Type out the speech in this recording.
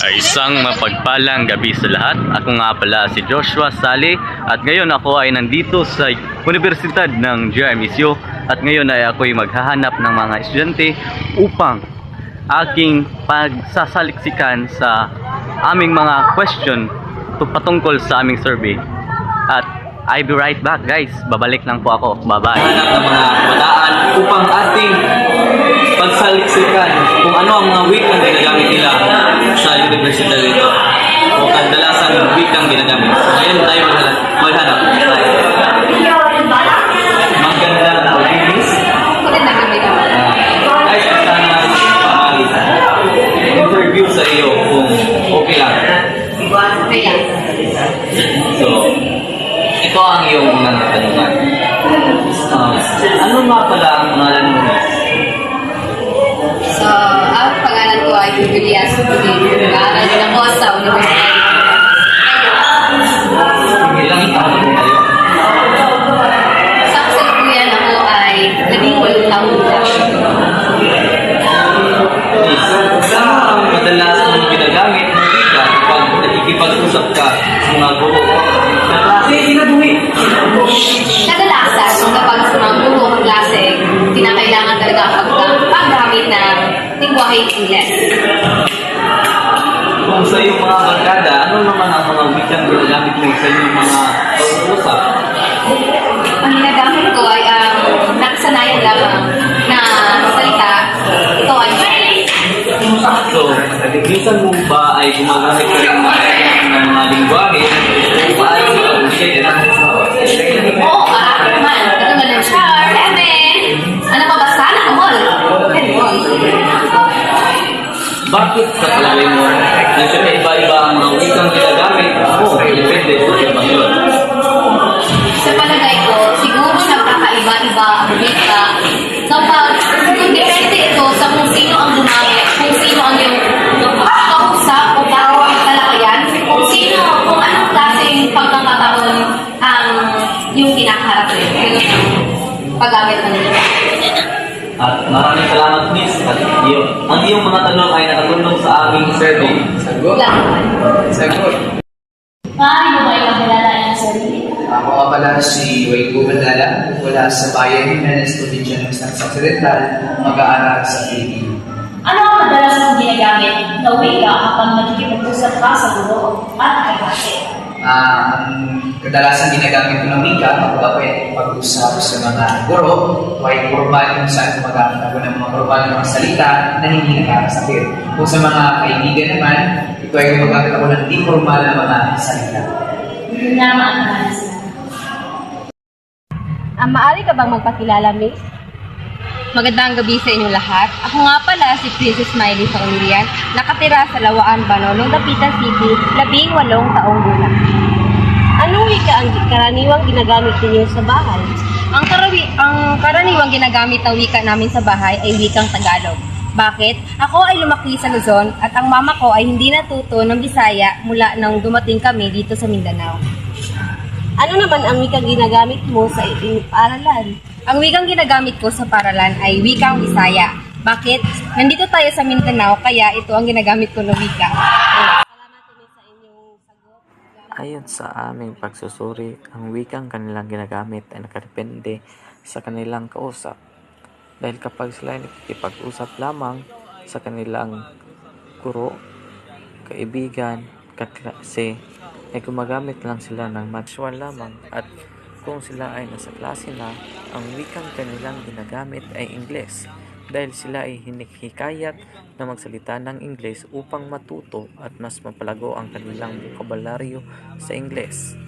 Ay isang mapagpalang gabi sa lahat. Ako nga pala si Joshua Sali at ngayon ako ay nandito sa Universidad ng GMSU at ngayon ay ako'y maghahanap ng mga estudyante upang aking pagsasaliksikan sa aming mga question patungkol sa aming survey. At I'll be right back, guys. Babalik lang po ako. Bye-bye. Hanap ng mga kabataan upang ating pagsaliksikan kung ano ang mga wikang ginagamit nila sa universidad dito o kadalasan ng wikang ginagamit. So, ngayon tayo maghanap. Maganda na linis. Guys, sana interview sa iyo kung okay lang. So, ito ang iyong mga katanungan. Ano nga pala ang pangalan mo? So, ang pangalan ko ay Julia Sutudin. Nag-aaral din ako sa Universidad. Ilang taon mo kayo? Sa kasalukuyan ako ay 18 taon na. Ano ang madalas mong ginagamit ng wika kapag nakikipag-usap ka sa mga guro? Kadalasan, kapag sa mga guro ng klase, kinakailangan talaga ang paggamit ng lingwahe Ingles. Kung sa iyong mga barkada, ano naman ang mga wikang ginagamit mo sa iyong mga pag-uusap? Ang ginagamit ko ay ang nakasanayan lamang na salita. Ito ay So, minsan mo ba ay gumagamit ka rin ng mga lingwahe kung paano sa pag-usay? oo, marami naman. Katulad ng char, eme, ano pa ba sana? Amol. Bakit sa palagay mo, nagkakaiba-iba ang mga wikang ginagamit mo? Depende sa sitwasyon. Sa palagay ko, siguro nakakaiba-iba ang wika. Kapag depende ito sa kung sino ang gumamit, kung sino ang yung kausap o talakayan, kung sino, kung anong klaseng pagkakataon ang yung kinakaharap nito. Paggamit ng wika. At maraming salamat, Miss. At ang iyong mga tanong ay nakatulong sa aming survey. Sagot. Maaari mo ba ipagkalala ang sarili? Ako nga pala si Wayne Gubandala, mula sa bayan ng estudyante ng San Occidental, mag-aaral sa Pilipino. Ano ang madalas mong ginagamit na wika kapag nakikipag-usap ka sa guro at kaklase? Ang kadalasan ginagamit ko ng wika kapag ako ay pag-usap sa mga guro, o ay formal kung saan gumagamit ako ng mga formal na mga salita na hindi nakakasakit. Kung sa mga kaibigan naman, ito ay gumagamit ako ng di formal na mga salita. Hindi na maanahan sila. Maaari ka bang magpakilala, Miss? Magandang gabi sa inyong lahat. Ako nga pala si Princess Miley Saunilian, nakatira sa Lawaan, Banolong, Dapitan City, 18 taong gulang. Anong wika ang karaniwang ginagamit ninyo sa bahay? Ang karaniwang ginagamit na wika namin sa bahay ay wikang Tagalog. Bakit? Ako ay lumaki sa Luzon at ang mama ko ay hindi natuto ng Bisaya mula nang dumating kami dito sa Mindanao. Ano naman ang wikang ginagamit mo sa paaralan? Ang wikang ginagamit ko sa paaralan ay wikang Bisaya. Bakit? Nandito tayo sa Mindanao, kaya ito ang ginagamit ko na wika. Salamat ulit sa inyong sagot. Ayon sa aming pagsusuri, ang wikang kanilang ginagamit ay nakadepende sa kanilang kausap. Dahil kapag sila ay nakikipag-usap lamang sa kanilang guro, kaibigan, kaklase, ay gumagamit lang sila ng manual lamang, at kung sila ay nasa klase na, ang wikang kanilang ginagamit ay Ingles dahil sila ay hinihikayat na magsalita ng Ingles upang matuto at mas mapalago ang kanilang bokabularyo sa Ingles.